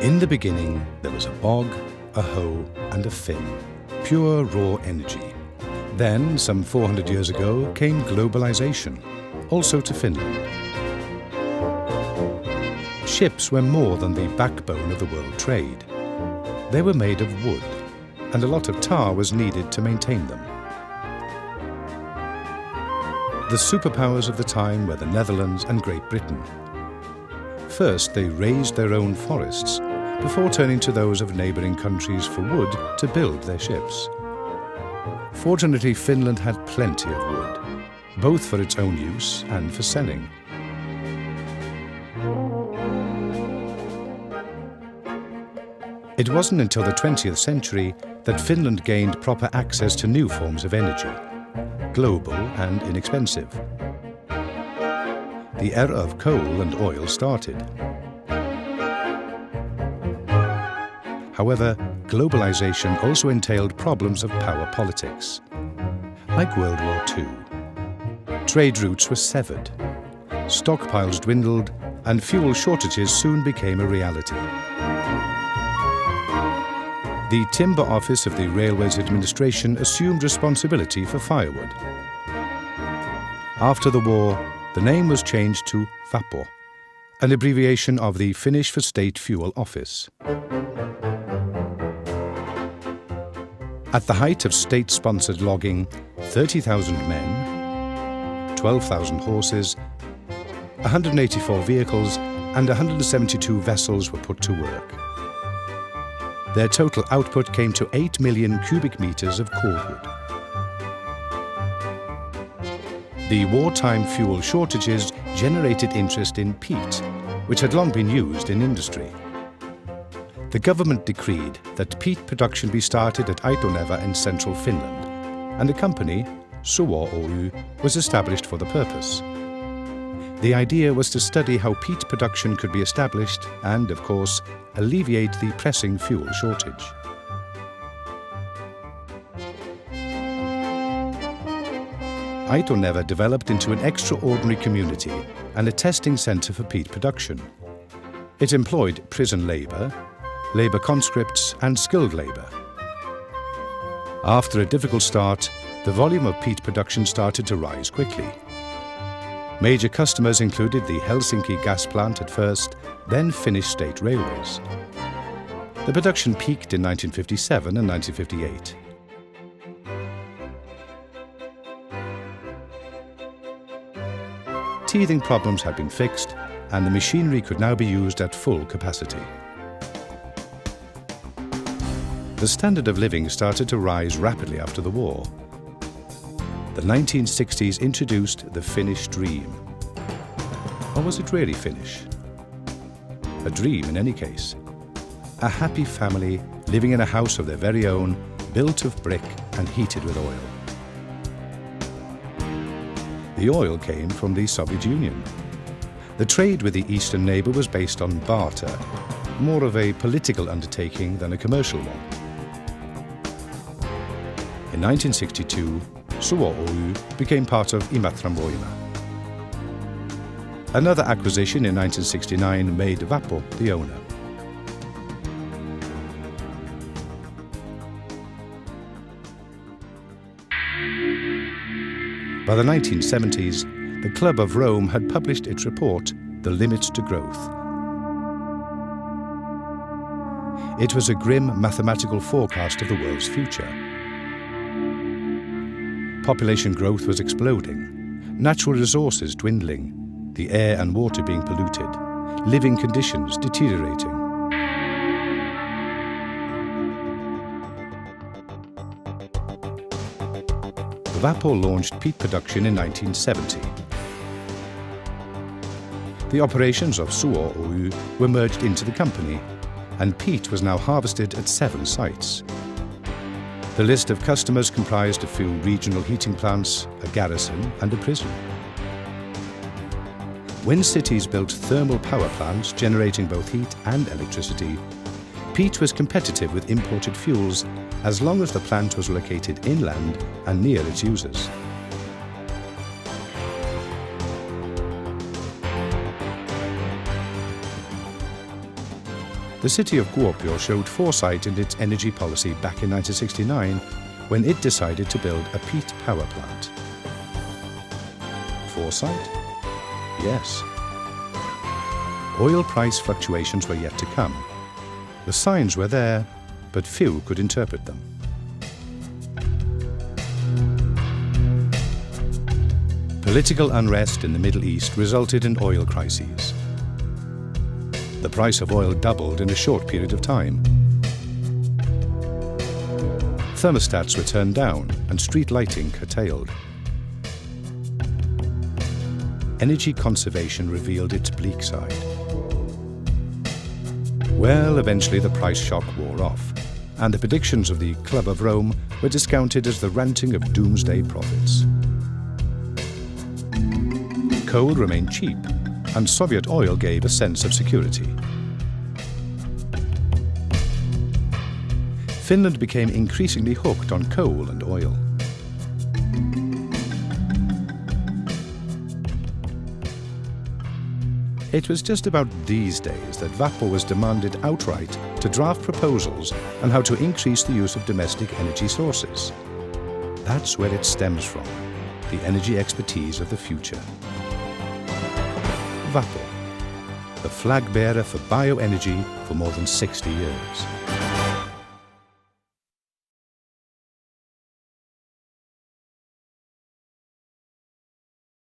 In the beginning, there was a bog, a hoe, and a fin, pure raw energy. Then, some 400 years ago, came globalization, also to Finland. Ships were more than the backbone of the world trade. They were made of wood, and a lot of tar was needed to maintain them. The superpowers of the time were the Netherlands and Great Britain. First, they raised their own forests, before turning to those of neighbouring countries for wood to build their ships. Fortunately, Finland had plenty of wood, both for its own use and for selling. It wasn't until the 20th century that Finland gained proper access to new forms of energy, global and inexpensive. The era of coal and oil started. However, globalization also entailed problems of power politics, like World War II. Trade routes were severed, stockpiles dwindled, and fuel shortages soon became a reality. The Timber Office of the Railways Administration assumed responsibility for firewood. After the war, the name was changed to Vapo, an abbreviation of the Finnish for State Fuel Office. At the height of state-sponsored logging, 30,000 men, 12,000 horses, 184 vehicles and 172 vessels were put to work. Their total output came to 8 million cubic meters of cordwood. The wartime fuel shortages generated interest in peat, which had long been used in industry. The government decreed that peat production be started at Neova in central Finland, and a company, Suo Oy, was established for the purpose. The idea was to study how peat production could be established and, of course, alleviate the pressing fuel shortage. Neova developed into an extraordinary community and a testing centre for peat production. It employed prison labour, labour conscripts and skilled labour. After a difficult start, the volume of peat production started to rise quickly. Major customers included the Helsinki gas plant at first, then Finnish State Railways. The production peaked in 1957 and 1958. Teething problems had been fixed, and the machinery could now be used at full capacity. The standard of living started to rise rapidly after the war. The 1960s introduced the Finnish dream. Or was it really Finnish? A dream in any case. A happy family living in a house of their very own, built of brick and heated with oil. The oil came from the Soviet Union. The trade with the eastern neighbour was based on barter, more of a political undertaking than a commercial one. In 1962, Suo Oy became part of Imatran Voima. Another acquisition in 1969 made Vapo the owner. By the 1970s, the Club of Rome had published its report, The Limits to Growth. It was a grim mathematical forecast of the world's future. Population growth was exploding, natural resources dwindling, the air and water being polluted, living conditions deteriorating. Vapo launched peat production in 1970. The operations of Suo Oy were merged into the company, and peat was now harvested at 7 sites. The list of customers comprised a few regional heating plants, a garrison and a prison. When cities built thermal power plants generating both heat and electricity, peat was competitive with imported fuels as long as the plant was located inland and near its users. The city of Kuopio showed foresight in its energy policy back in 1969 when it decided to build a peat power plant. Foresight? Yes. Oil price fluctuations were yet to come. The signs were there, but few could interpret them. Political unrest in the Middle East resulted in oil crises. The price of oil doubled in a short period of time. Thermostats were turned down and street lighting curtailed. Energy conservation revealed its bleak side. Well, eventually the price shock wore off, and the predictions of the Club of Rome were discounted as the ranting of doomsday prophets. Coal remained cheap, and Soviet oil gave a sense of security. Finland became increasingly hooked on coal and oil. It was just about these days that Vapo was demanded outright to draft proposals on how to increase the use of domestic energy sources. That's where it stems from, the energy expertise of the future. Vapo, the flag bearer for bioenergy for more than 60 years.